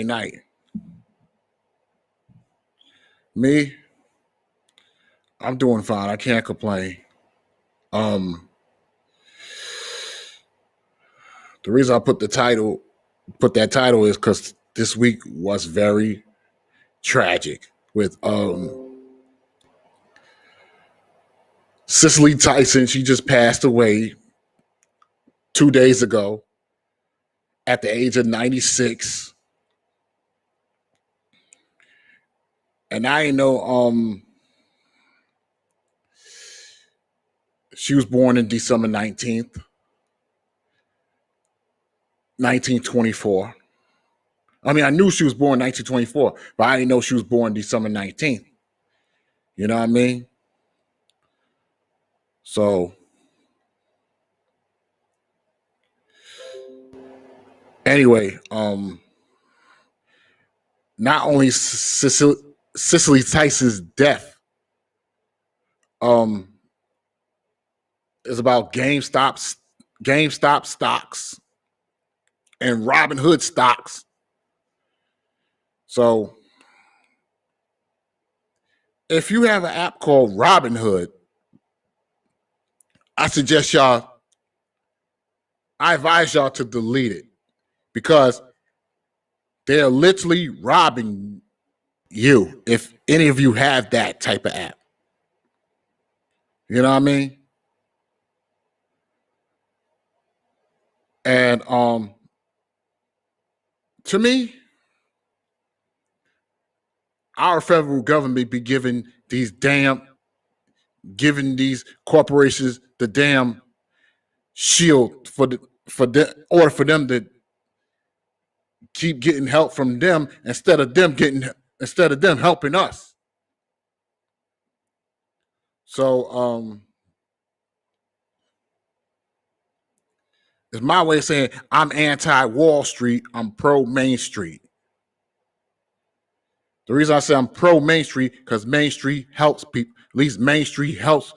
Night. Me, I'm doing fine. I can't complain. Um, the reason I put that title is because this week was very tragic with Cicely Tyson. She just passed away 2 days ago at the age of 96. And I didn't know she was born in December 19th, 1924. I mean, I knew she was born 1924, but I didn't know she was born December 19th. You know what I mean? So anyway, not only Cicely Tyson's death um is about GameStop stocks and Robinhood stocks. So if you have an app called Robinhood, I advise y'all to delete it because they're literally robbing you if any of you have that type of app. You know what I mean? And to me, our federal government be giving these corporations the damn shield in order for them to keep getting help from them instead of them helping us. So it's my way of saying I'm anti Wall Street, I'm pro Main Street. The reason I say I'm pro Main Street because Main Street helps people. At least Main Street helps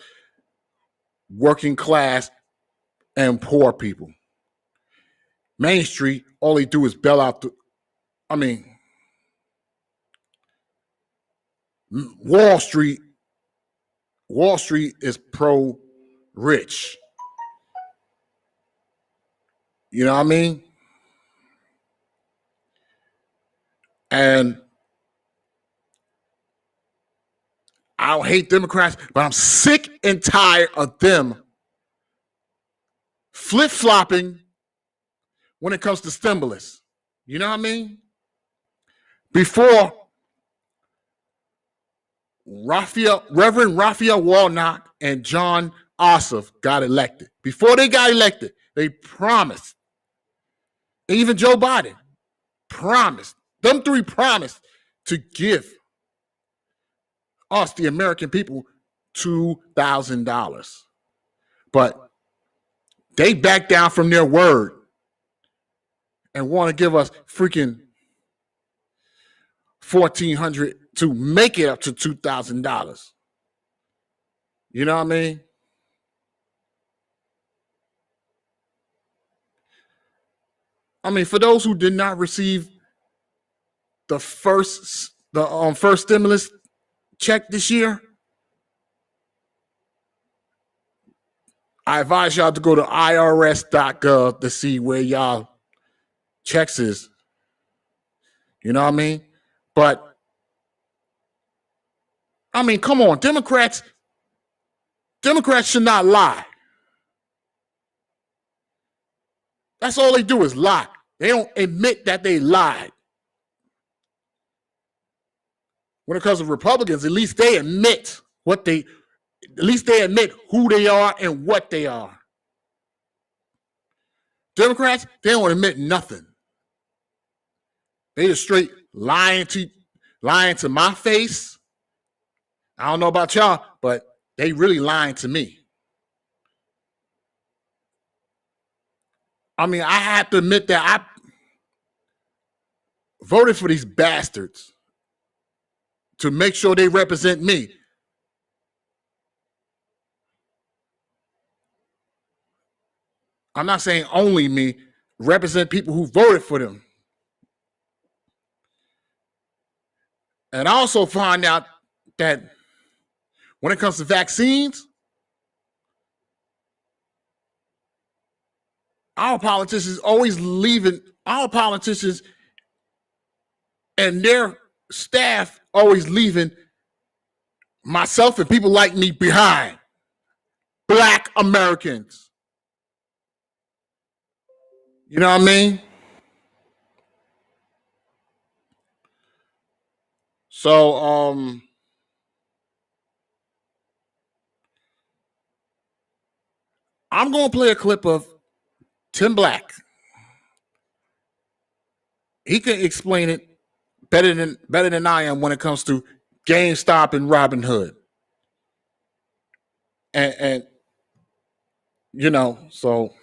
working class and poor people. Main Street, all they do is bail out Wall Street is pro rich. You know what I mean? And I don't hate Democrats, but I'm sick and tired of them flip-flopping when it comes to stimulus. You know what I mean? Before Reverend Raphael Warnock and John Ossoff got elected, before they got elected, they promised, even Joe Biden promised, them three promised to give us, the American people, $2,000. But they backed down from their word and want to give us freaking $1,400 to make it up to $2,000. You know what I mean? I mean, for those who did not receive the first stimulus check this year, I advise y'all to go to irs.gov to see where y'all checks is. You know what I mean? But I mean, come on, Democrats should not lie. That's all they do is lie. They don't admit that they lied. When it comes to Republicans, at least they admit who they are and what they are. Democrats, they don't admit nothing. They just straight lying to my face. I don't know about y'all, but they really lying to me. I mean, I have to admit that I voted for these bastards to make sure they represent me. I'm not saying only me, represent people who voted for them. And I also find out that when it comes to vaccines, our politicians always leaving, our politicians and their staff always leaving myself and people like me behind. Black Americans. You know what I mean? So, I'm going to play a clip of Tim Black. He can explain it better than I am when it comes to GameStop and Robinhood. And you know, so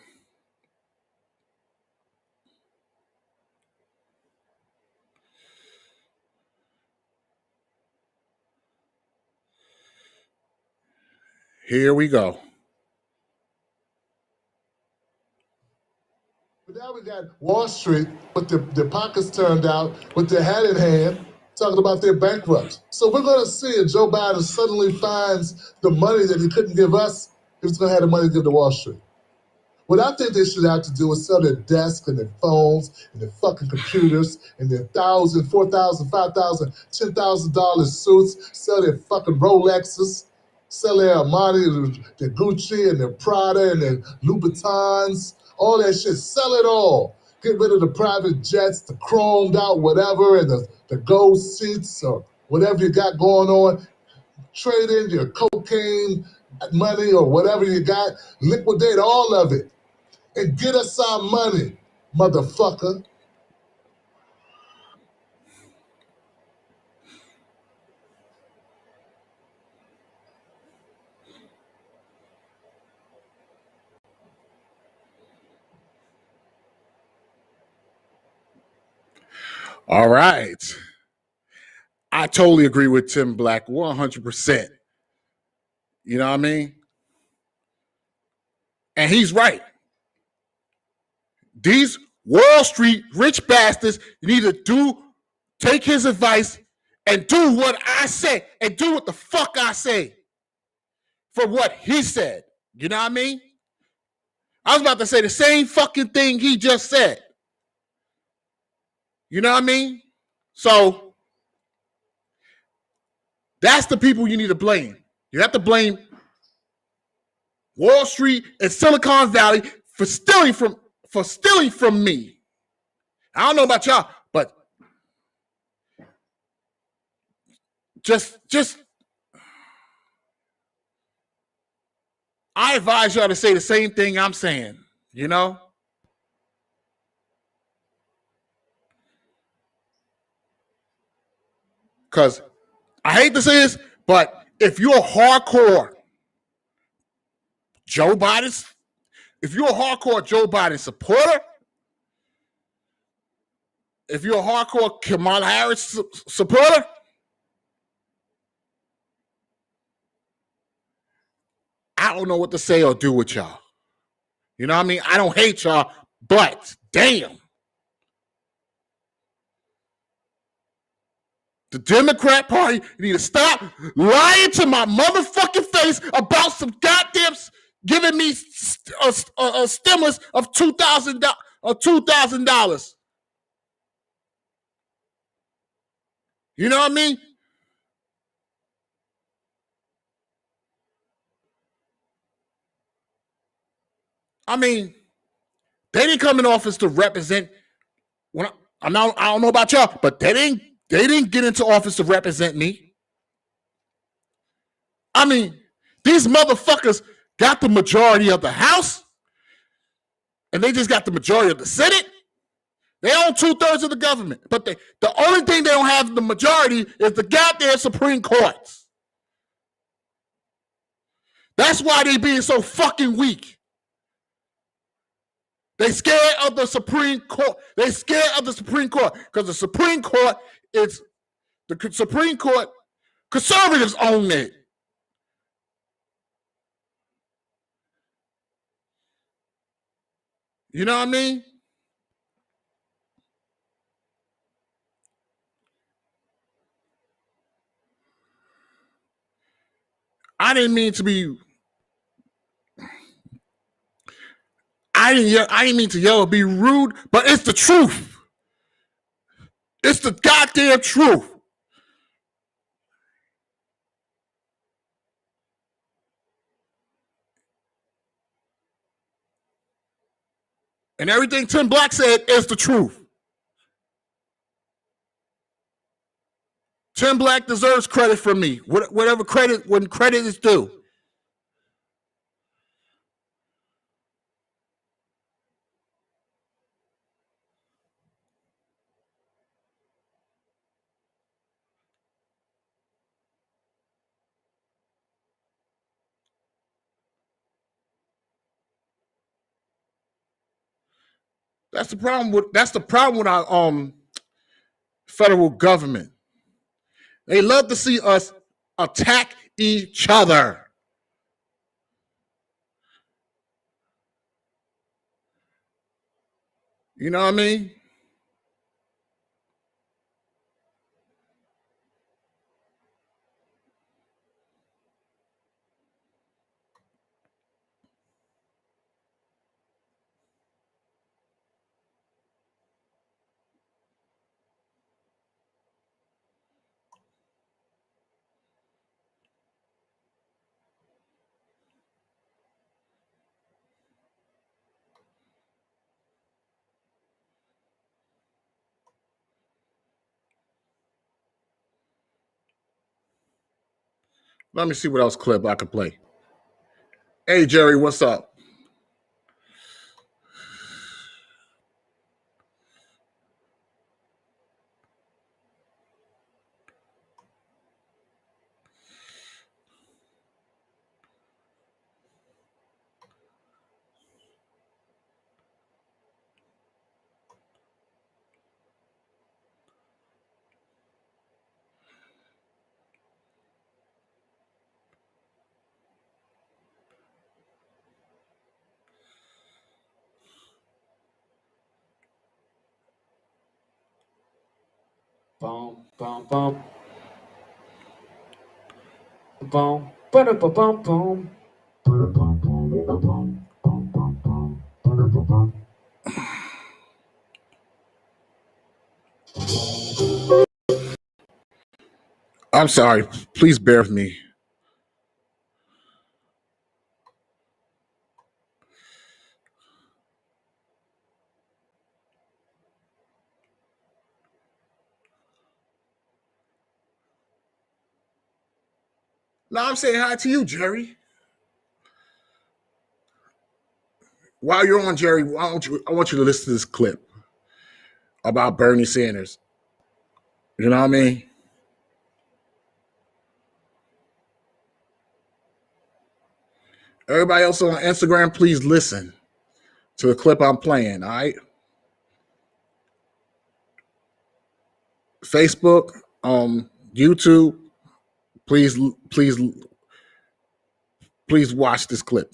here we go. But now we got Wall Street with their pockets turned out, with their hat in hand, talking about their bankrupt. So we're going to see if Joe Biden suddenly finds the money that he couldn't give us, he's going to have the money to give to Wall Street. What I think they should have to do is sell their desks and their phones and their fucking computers and their $1,000, $4,000, $5,000, $10,000 suits, sell their fucking Rolexes, sell their Armani, their Gucci and their Prada and their Louboutins, all that shit. Sell it all. Get rid of the private jets, the chromed out whatever, and the gold seats or whatever you got going on. Trade in your cocaine money or whatever you got. Liquidate all of it. And get us our money, motherfucker. All right. I totally agree with Tim Black 100%. You know what I mean? And he's right. These Wall Street rich bastards need to take his advice and do what I say and do what the fuck I say for what he said. You know what I mean? I was about to say the same fucking thing he just said. You know what I mean? So that's the people you need to blame. You have to blame Wall Street and Silicon Valley for stealing from me. I don't know about y'all, but just I advise y'all to say the same thing I'm saying, you know? Because I hate to say this, but if you're a hardcore Joe Biden, if you're a hardcore Joe Biden supporter, if you're a hardcore Kamala Harris supporter, I don't know what to say or do with y'all. You know what I mean? I don't hate y'all, but damn. The Democrat Party need to stop lying to my motherfucking face about some goddamn giving me a stimulus of $2,000. You know what I mean? I mean, they didn't come in office to represent. I don't know about y'all, but they didn't get into office to represent me. I mean, these motherfuckers got the majority of the House, and they just got the majority of the Senate. They own 2/3 of the government, but the only thing they don't have the majority is the goddamn Supreme Courts. That's why they being so fucking weak. They scared of the Supreme Court. They scared of the Supreme Court because the Supreme Court is the Supreme Court. Conservatives own it. You know what I mean? I didn't mean to be. I didn't mean to yell or be rude, but it's the truth. It's the goddamn truth. And everything Tim Black said is the truth. Tim Black deserves credit from me. Whatever credit, when credit is due. That's the problem with our federal government. They love to see us attack each other. You know what I mean? Let me see what else clip I could play. Hey, Jerry, what's up? Bum, bum, bum. Bum, ba-da-ba-bum, bum. I'm sorry. Please bear with me. No, I'm saying hi to you, Jerry. While you're on, Jerry, I want you to listen to this clip about Bernie Sanders. You know what I mean? Everybody else on Instagram, please listen to the clip I'm playing, all right? Facebook, YouTube, please watch this clip.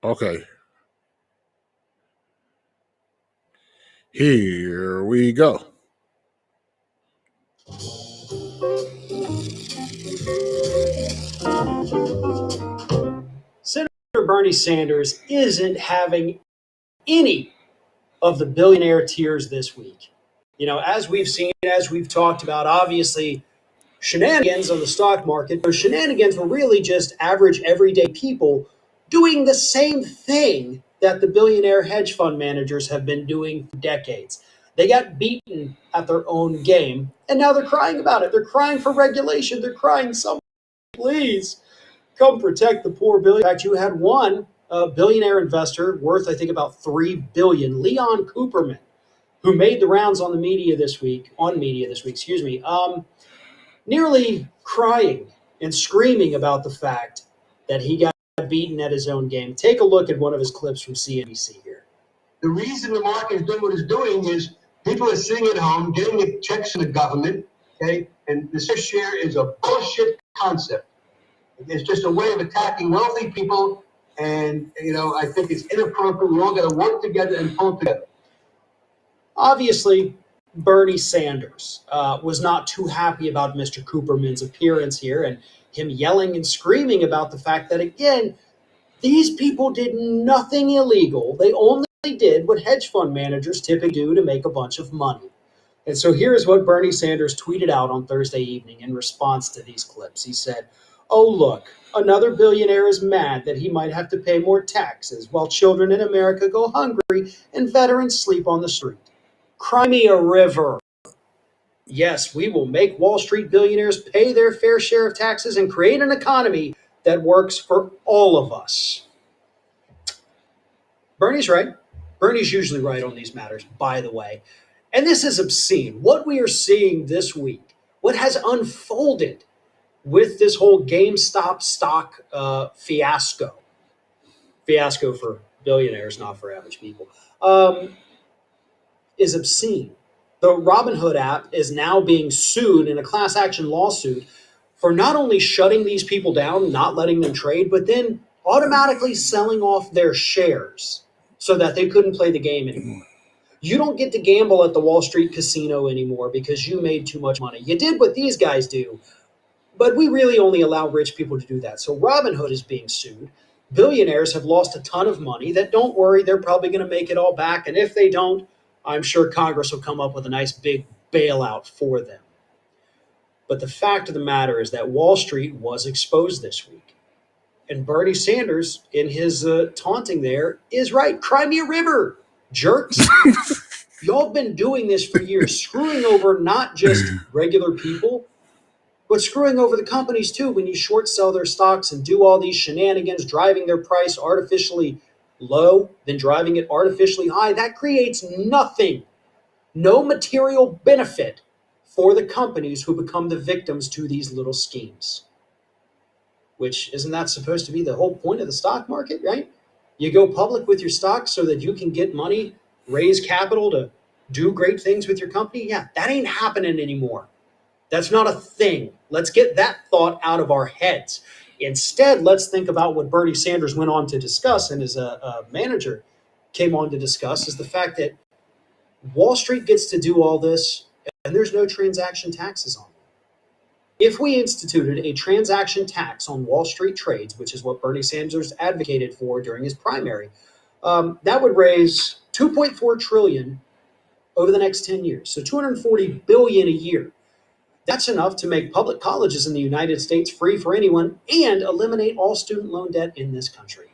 Okay. Here we go. Senator Bernie Sanders isn't having any of the billionaire tears this week. You know, as we've seen, as we've talked about, obviously shenanigans on the stock market. Those shenanigans were really just average, everyday people doing the same thing that the billionaire hedge fund managers have been doing for decades. They got beaten at their own game, and now they're crying about it. They're crying for regulation. They're crying, somebody, please come protect the poor billionaire. In fact, you had one billionaire investor worth, I think, about $3 billion, Leon Cooperman, who made the rounds on media this week, nearly crying and screaming about the fact that he got beaten at his own game. Take a look at one of his clips from CNBC here. The reason the market is doing what it's doing is people are sitting at home getting the checks from the government, okay? And the share is a bullshit concept. It's just a way of attacking wealthy people, and I think it's inappropriate. We all got to work together and pull together. Obviously, Bernie Sanders was not too happy about Mr. Cooperman's appearance here and him yelling and screaming about the fact that, again, these people did nothing illegal. They only did what hedge fund managers typically do to make a bunch of money. And so here's what Bernie Sanders tweeted out on Thursday evening in response to these clips. He said, "Oh, look, another billionaire is mad that he might have to pay more taxes while children in America go hungry and veterans sleep on the street. Cry me a river. Yes, we will make Wall Street billionaires pay their fair share of taxes and create an economy that works for all of us." Bernie's right. Bernie's usually right on these matters, by the way. And this is obscene. What we are seeing this week, what has unfolded with this whole GameStop stock fiasco for billionaires, not for average people, is obscene. The Robinhood app is now being sued in a class action lawsuit for not only shutting these people down, not letting them trade, but then automatically selling off their shares so that they couldn't play the game anymore. You don't get to gamble at the Wall Street casino anymore because you made too much money. You did what these guys do, but we really only allow rich people to do that. So Robinhood is being sued. Billionaires have lost a ton of money. That, don't worry, they're probably going to make it all back. And if they don't, I'm sure Congress will come up with a nice big bailout for them. But the fact of the matter is that Wall Street was exposed this week. And Bernie Sanders, in his taunting there, is right. Cry me a river, jerks. Y'all have been doing this for years, screwing over not just regular people, but screwing over the companies too when you short sell their stocks and do all these shenanigans, driving their price artificially low, then driving it artificially high. That creates nothing, no material benefit for the companies who become the victims to these little schemes. Which, isn't that supposed to be the whole point of the stock market, right? You go public with your stock so that you can get money, raise capital to do great things with your company. Yeah, that ain't happening anymore. That's not a thing. Let's get that thought out of our heads. Instead, let's think about what Bernie Sanders went on to discuss, and his manager came on to discuss, is the fact that Wall Street gets to do all this, and there's no transaction taxes on it. If we instituted a transaction tax on Wall Street trades, which is what Bernie Sanders advocated for during his primary, that would raise $2.4 trillion over the next 10 years. So $240 billion a year. That's enough to make public colleges in the United States free for anyone and eliminate all student loan debt in this country.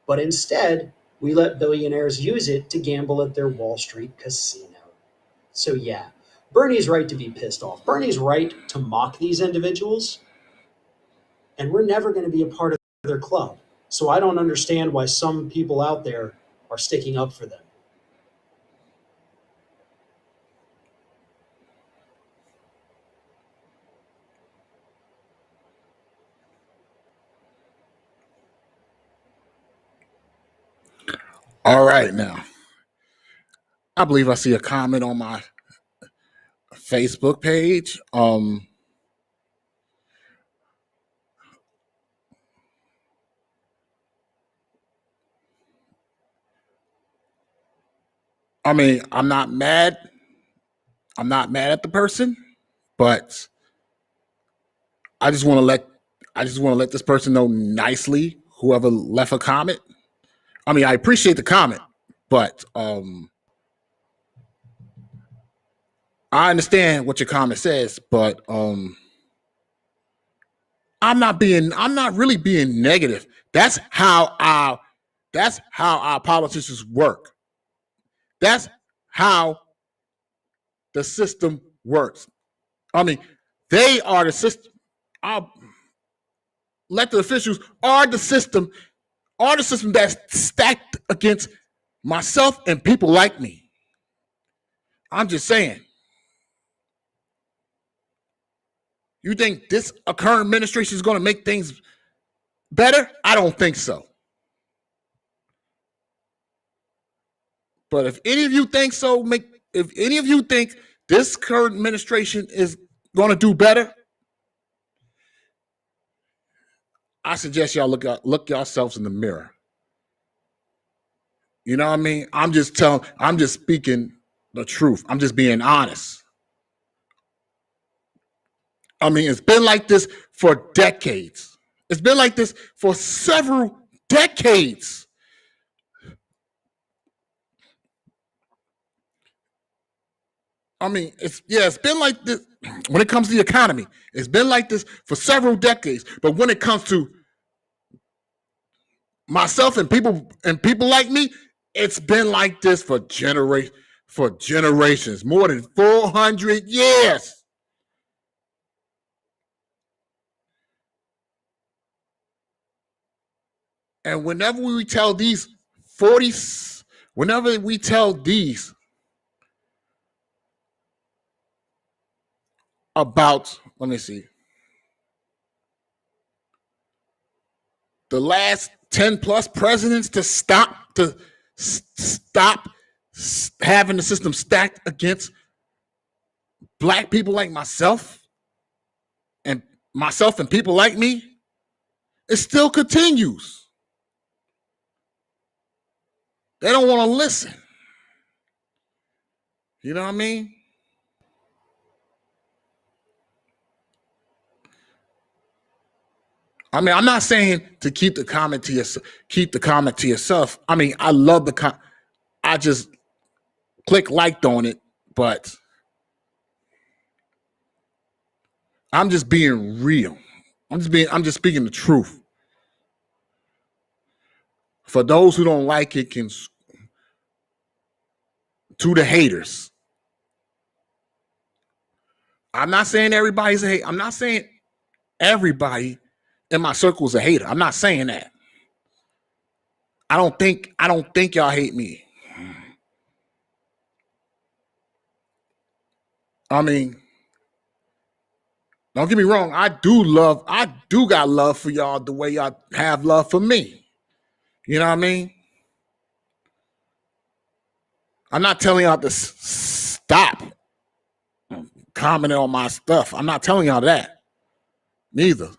But instead, we let billionaires use it to gamble at their Wall Street casino. So yeah, Bernie's right to be pissed off. Bernie's right to mock these individuals, and we're never going to be a part of their club. So I don't understand why some people out there are sticking up for them. All right, now. I believe I see a comment on my Facebook page. I mean, I'm not mad. I'm not mad at the person, but I just want to let this person know nicely, whoever left a comment. I mean, I appreciate the comment, but I understand what your comment says, but I'm not really being negative. That's how our politicians work. That's how the system works. I mean, they are the system. Our elected officials are the system that's stacked against myself and people like me. I'm just saying. You think this current administration is going to make things better? I don't think so. But if any of you think so, if any of you think this current administration is going to do better, I suggest y'all look yourselves in the mirror. You know what I mean? I'm just speaking the truth. I'm just being honest. I mean, it's been like this for decades. It's been like this for several decades. I mean, it's been like this when it comes to the economy. It's been like this for several decades. But when it comes to myself and people like me, it's been like this for generations, more than 400 years. And whenever we tell these about, let me see, the last 10 plus presidents to stop having the system stacked against black people like myself and people like me, it still continues. They don't want to listen. You know what I mean? I mean, I'm not saying to keep the comment to yourself. I mean, I love I just click liked on it, but I'm just being real. I'm just speaking the truth. For those who don't like it, to the haters. I'm not saying everybody's a hater. I'm not saying everybody in my circle is a hater. I'm not saying that. I don't think y'all hate me. I mean, don't get me wrong. I do got love for y'all the way y'all have love for me. You know what I mean? I'm not telling y'all to stop commenting on my stuff. I'm not telling y'all that. Neither.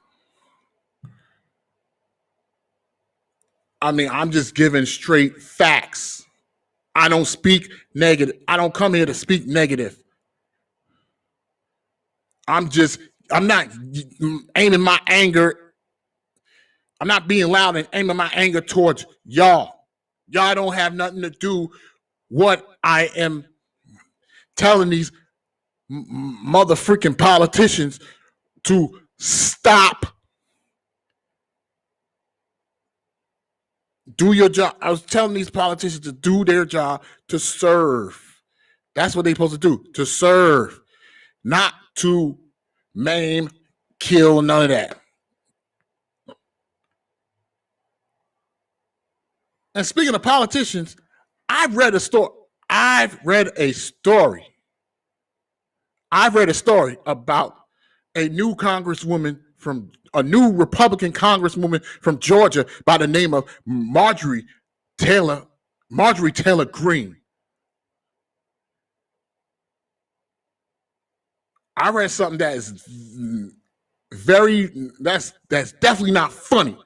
I mean, I'm just giving straight facts. I don't speak negative. I don't come here to speak negative. I'm not aiming my anger. I'm not being loud and aiming my anger towards y'all. Y'all don't have nothing to do what I am telling these mother freaking politicians to stop. Do your job. I was telling these politicians to do their job, to serve. That's what they're supposed to do, to serve, not to maim, kill, none of that. And speaking of politicians, I've read a story about a new Republican congresswoman from Georgia by the name of Marjorie Taylor Greene. I read something that is that's definitely not funny.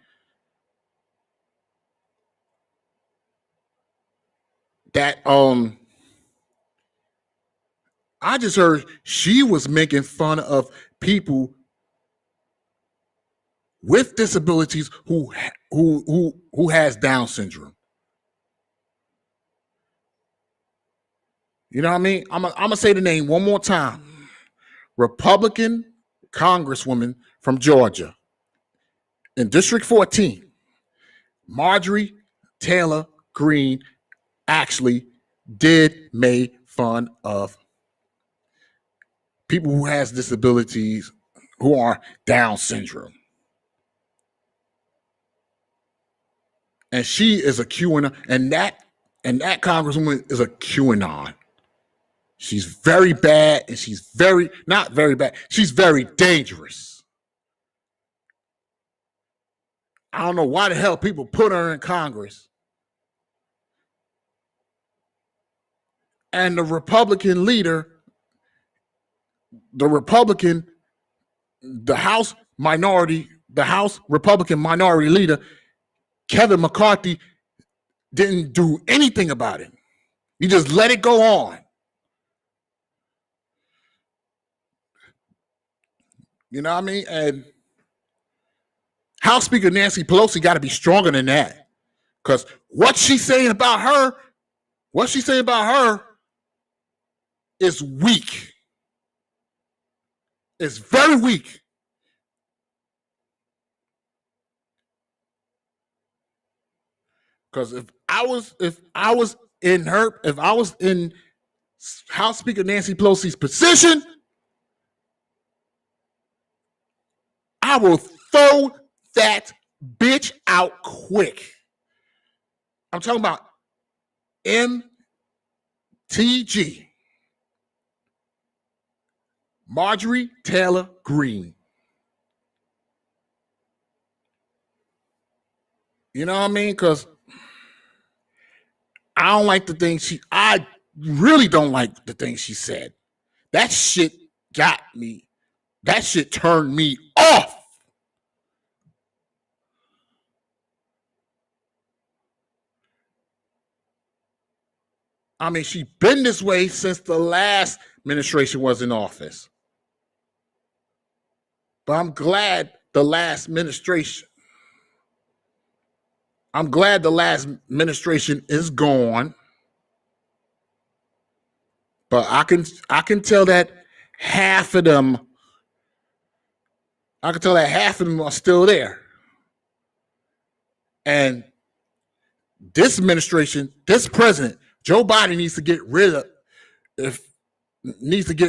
That I just heard she was making fun of people with disabilities who has Down syndrome. You know what I mean? I'm gonna say the name one more time. Republican Congresswoman from Georgia in District 14, Marjorie Taylor Greene, actually did make fun of people who has disabilities who are Down syndrome. And she is a QAnon, and that congresswoman is a QAnon. She's very bad, and she's not very bad. She's very dangerous. I don't know why the hell people put her in Congress. And the Republican leader the House Republican minority leader, Kevin McCarthy, didn't do anything about it. He just let it go on. You know what I mean? And House Speaker Nancy Pelosi got to be stronger than that. Because what she's saying about her is weak. It's very weak. Because if I was in House Speaker Nancy Pelosi's position, I will throw that bitch out quick. I'm talking about MTG. Marjorie Taylor Greene. You know what I mean? Because I really don't like the things she said. That shit got me. That shit turned me off. I mean, she's been this way since the last administration was in office. But I'm glad the last administration is gone. But I can tell that half of them are still there. And this administration, this president, Joe Biden needs to get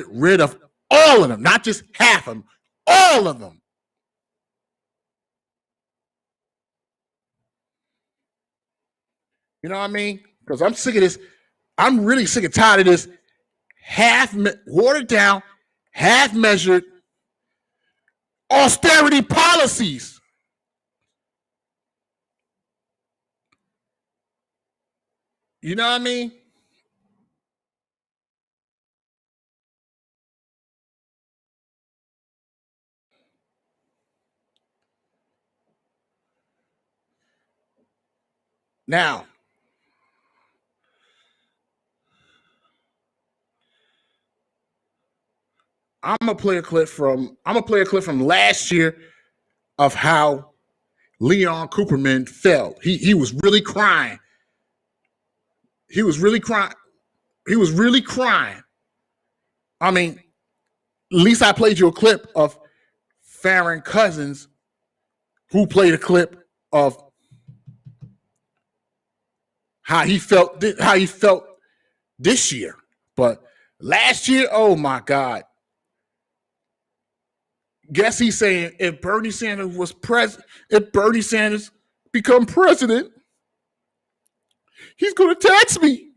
rid of all of them, not just half of them, all of them. You know what I mean? Because I'm sick of this. I'm really sick and tired of this half watered down, half measured austerity policies. You know what I mean? Now, I'm gonna play a clip from last year of how Leon Cooperman felt. He was really crying. He was really crying. I mean, at least I played you a clip of Farron Cousins, who played a clip of how he felt this year. But last year, oh my God. Guess he's saying if Bernie Sanders become president, he's going to tax me.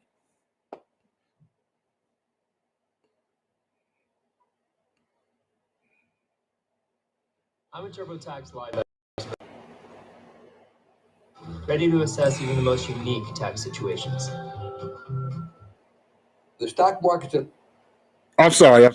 I'm a TurboTax Live expert, ready to assess even the most unique tax situations. The stock market's a I'm sorry.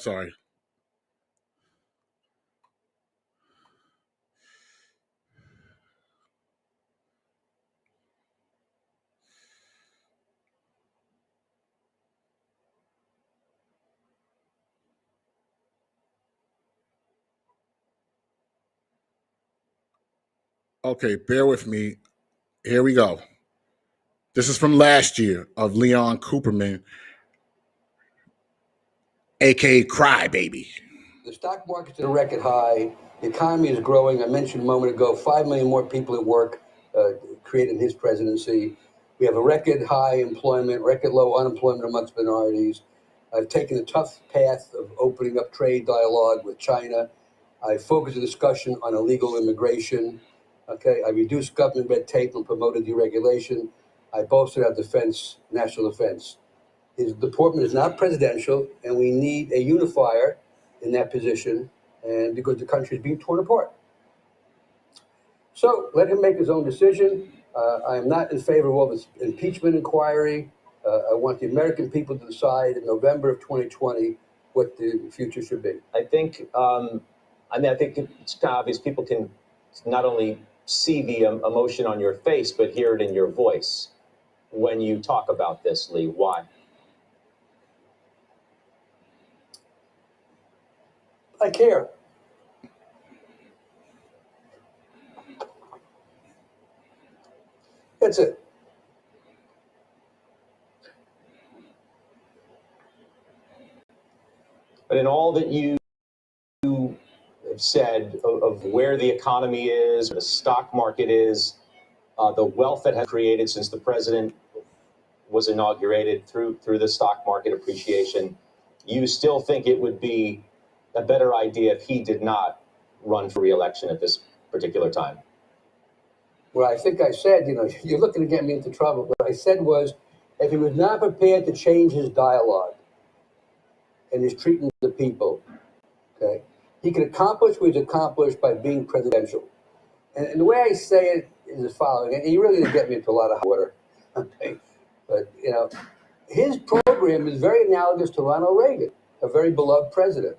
Okay, bear with me. Here we go. This is from last year of Leon Cooperman, aka Crybaby. The stock market's at a record high. The economy is growing. I mentioned a moment ago, 5 million more people at work created in his presidency. We have a record high employment, record low unemployment amongst minorities. I've taken the tough path of opening up trade dialogue with China. I focused the discussion on illegal immigration. Okay, I reduced government red tape and promoted deregulation. I bolstered our defense, national defense. His deportment is not presidential, and we need a unifier in that position, and because the country is being torn apart. So let him make his own decision. I am not in favor of all this impeachment inquiry. I want the American people to decide in November of 2020 what the future should be. I think, I think it's kind of obvious people can not only see the emotion on your face, but hear it in your voice when you talk about this, Lee. Why? I care. That's it. But in all that you have said of where the economy is, the stock market is, the wealth that has created since the president was inaugurated through the stock market appreciation, you still think it would be a better idea if he did not run for re-election at this particular time? Well, I think I said, you're looking to get me into trouble. What I said was, if he was not prepared to change his dialogue and his treatment of the people, okay, he could accomplish what he's accomplished by being presidential. And the way I say it is the following, and he really didn't get me into a lot of hot water, okay? But, his program is very analogous to Ronald Reagan, a very beloved president.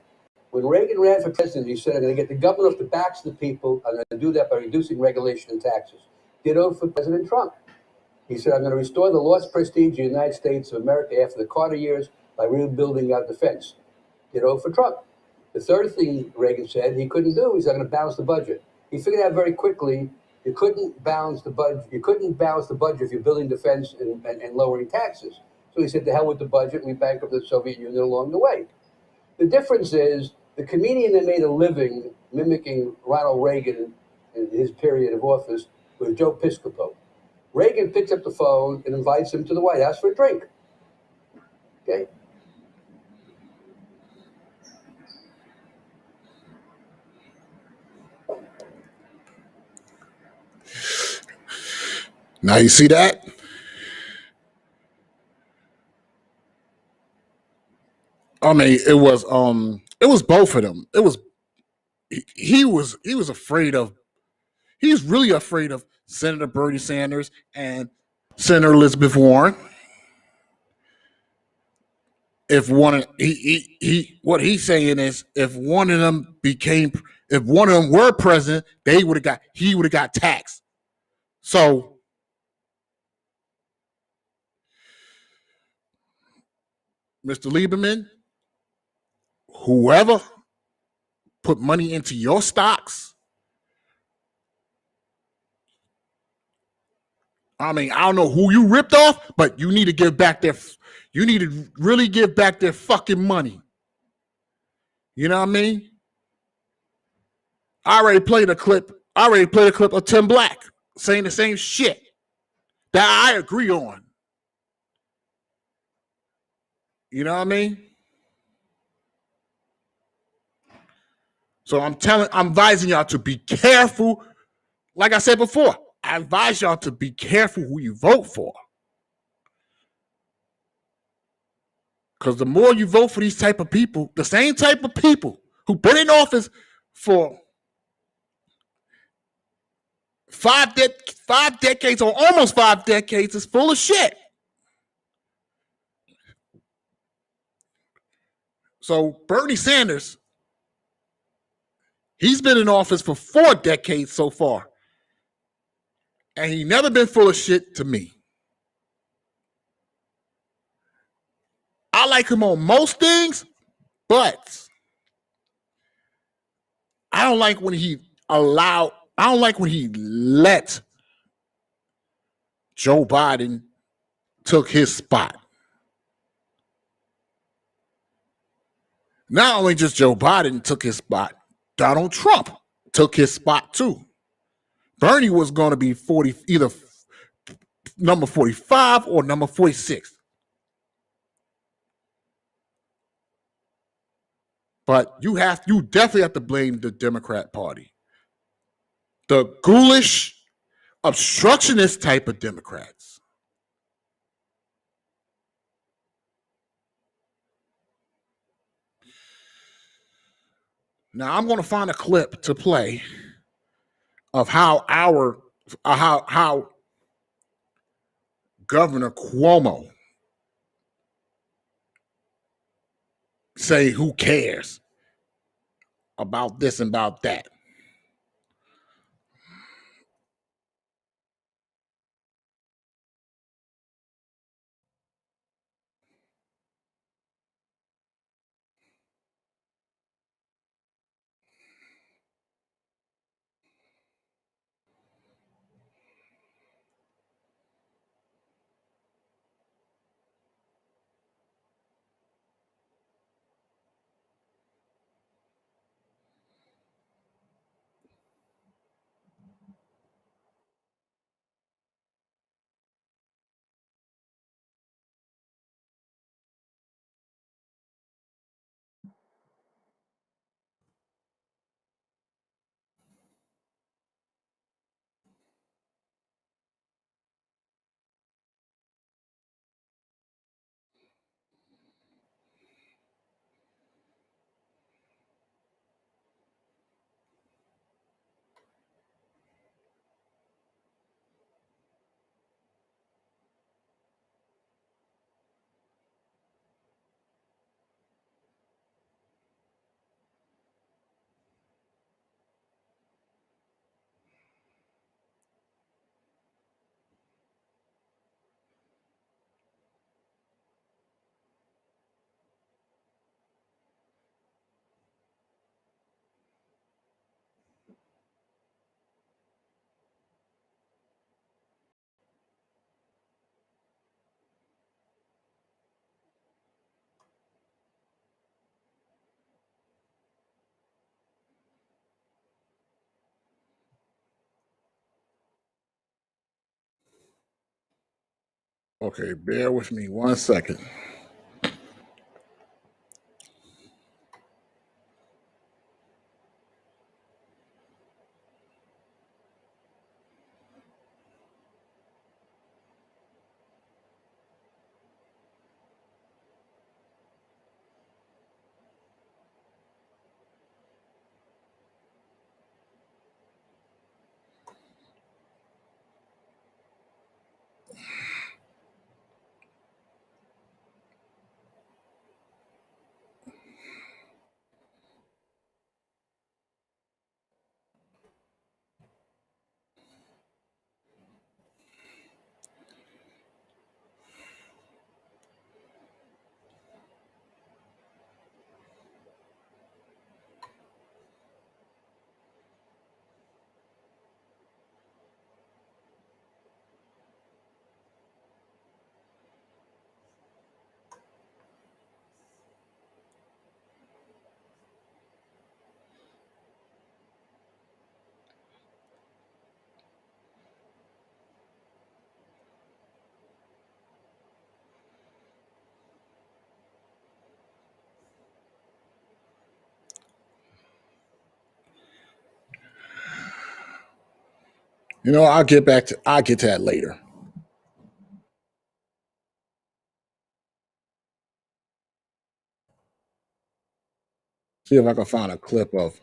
When Reagan ran for president, he said, I'm going to get the government off the backs of the people. I'm going to do that by reducing regulation and taxes. Ditto for President Trump. He said, I'm going to restore the lost prestige of the United States of America after the Carter years by rebuilding our defense. Ditto for Trump. The third thing Reagan said he couldn't do is I'm going to balance the budget. He figured out very quickly you couldn't balance the budget. You couldn't balance the budget if you're building defense and lowering taxes. So he said, to hell with the budget. We bankrupted the Soviet Union along the way. The difference is the comedian that made a living mimicking Ronald Reagan in his period of office was Joe Piscopo. Reagan picks up the phone and invites him to the White House for a drink. Okay? Now you see that? I mean, it was both of them. It was he was afraid of he's really afraid of Senator Bernie Sanders and Senator Elizabeth Warren. If what he's saying is if one of them were president, he would have got taxed. So Mr. Lieberman, whoever put money into your stocks, I mean, I don't know who you ripped off, but you need to give back you need to really give back their fucking money. You know what I mean? I already played a clip of Tim Black saying the same shit that I agree on. You know what I mean? So I'm advising y'all to be careful. Like I said before, I advise y'all to be careful who you vote for. Because the more you vote for these type of people, the same type of people who been in office for 5 decades or almost 5 decades is full of shit. So Bernie Sanders, he's been in office for 4 decades so far. And he never been full of shit to me. I like him on most things, but I don't like when he let Joe Biden took his spot. Not only just Joe Biden took his spot, Donald Trump took his spot too. Bernie was going to be either number 45 or number 46. But you definitely have to blame the Democrat Party. The ghoulish, obstructionist type of Democrats. Now I'm going to find a clip to play of how how Governor Cuomo say who cares about this and about that. Okay, bear with me 1 second. You know, I'll get to that later. See if I can find a clip of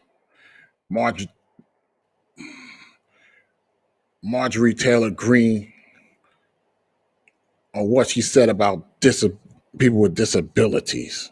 Marjorie Taylor Greene on what she said about people with disabilities.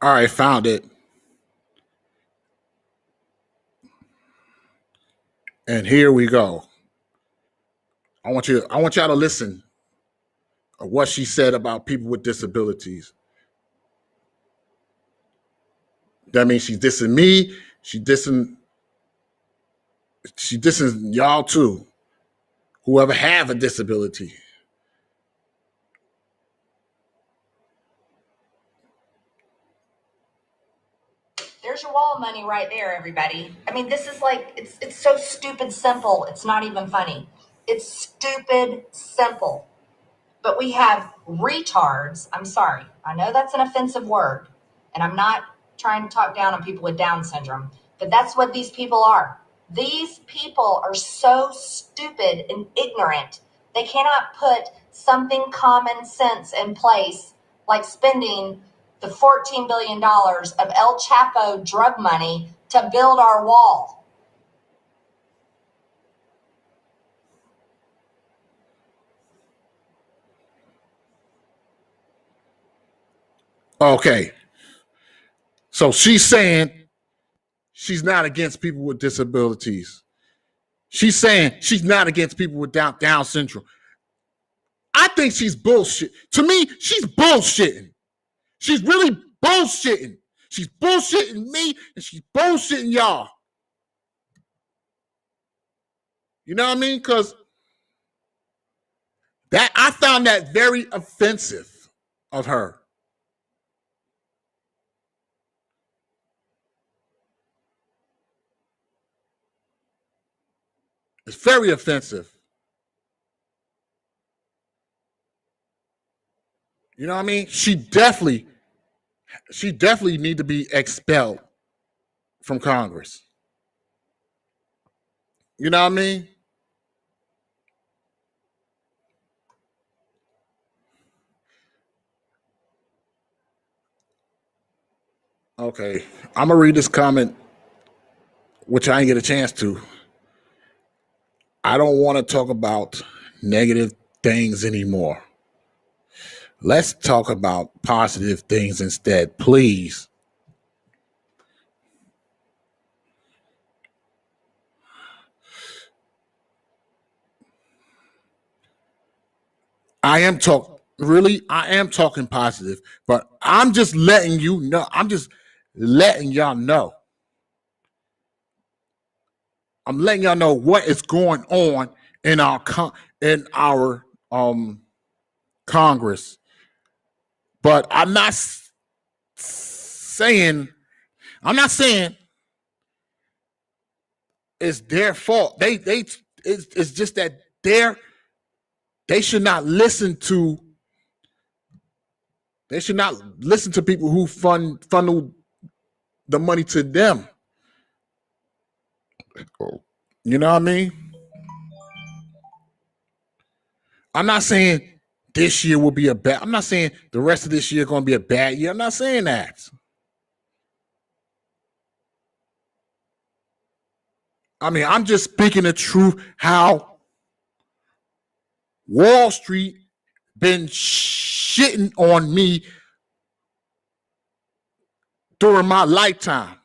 All right, found it. And here we go. I want y'all to listen to what she said about people with disabilities. That means she's dissing me. She's dissing y'all too. Whoever have a disability. There's your wall money right there, everybody. I mean, this is like, it's so stupid simple. It's not even funny. It's stupid simple. But we have retards. I'm sorry. I know that's an offensive word. And I'm not trying to talk down on people with Down syndrome. But that's what these people are. These people are so stupid and ignorant. They cannot put something common sense in place, like spending the $14 billion of El Chapo drug money to build our wall. Okay. So she's saying she's not against people with disabilities. She's saying she's not against people with Down syndrome. I think she's bullshit. To me, she's bullshitting. She's really bullshitting. She's bullshitting me and she's bullshitting y'all. You know what I mean? Because that I found that very offensive of her. It's very offensive. You know what I mean? She definitely need to be expelled from Congress. You know what I mean? Okay, I'm gonna read this comment, which I didn't get a chance to. I don't want to talk about negative things anymore. Let's talk about positive things instead, please. I am talking positive, but I'm just letting you know. I'm just letting y'all know. I'm letting y'all know what is going on in our Congress. But I'm not saying it's their fault. It's just that they should not listen to people who funnel the money to them. You know what I mean? I'm not saying this year will be I'm not saying the rest of this year going to be a bad year. I'm not saying that. I mean, I'm just speaking the truth how Wall Street been shitting on me during my lifetime.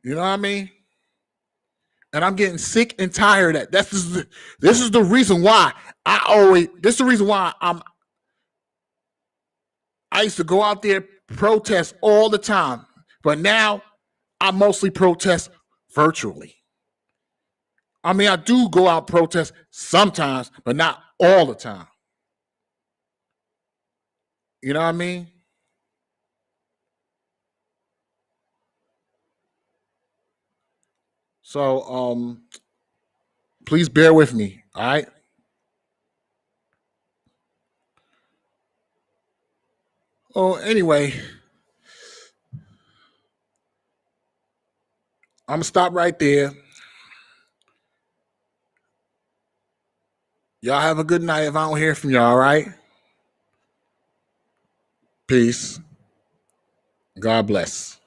You know what I mean? And I'm getting sick and tired of that. This is the reason why I used to go out there protest all the time, but now I mostly protest virtually. I mean, I do go out protest sometimes, but not all the time. You know what I mean? So, please bear with me, all right? Oh, anyway, I'm gonna stop right there. Y'all have a good night if I don't hear from y'all, all right? Peace. God bless.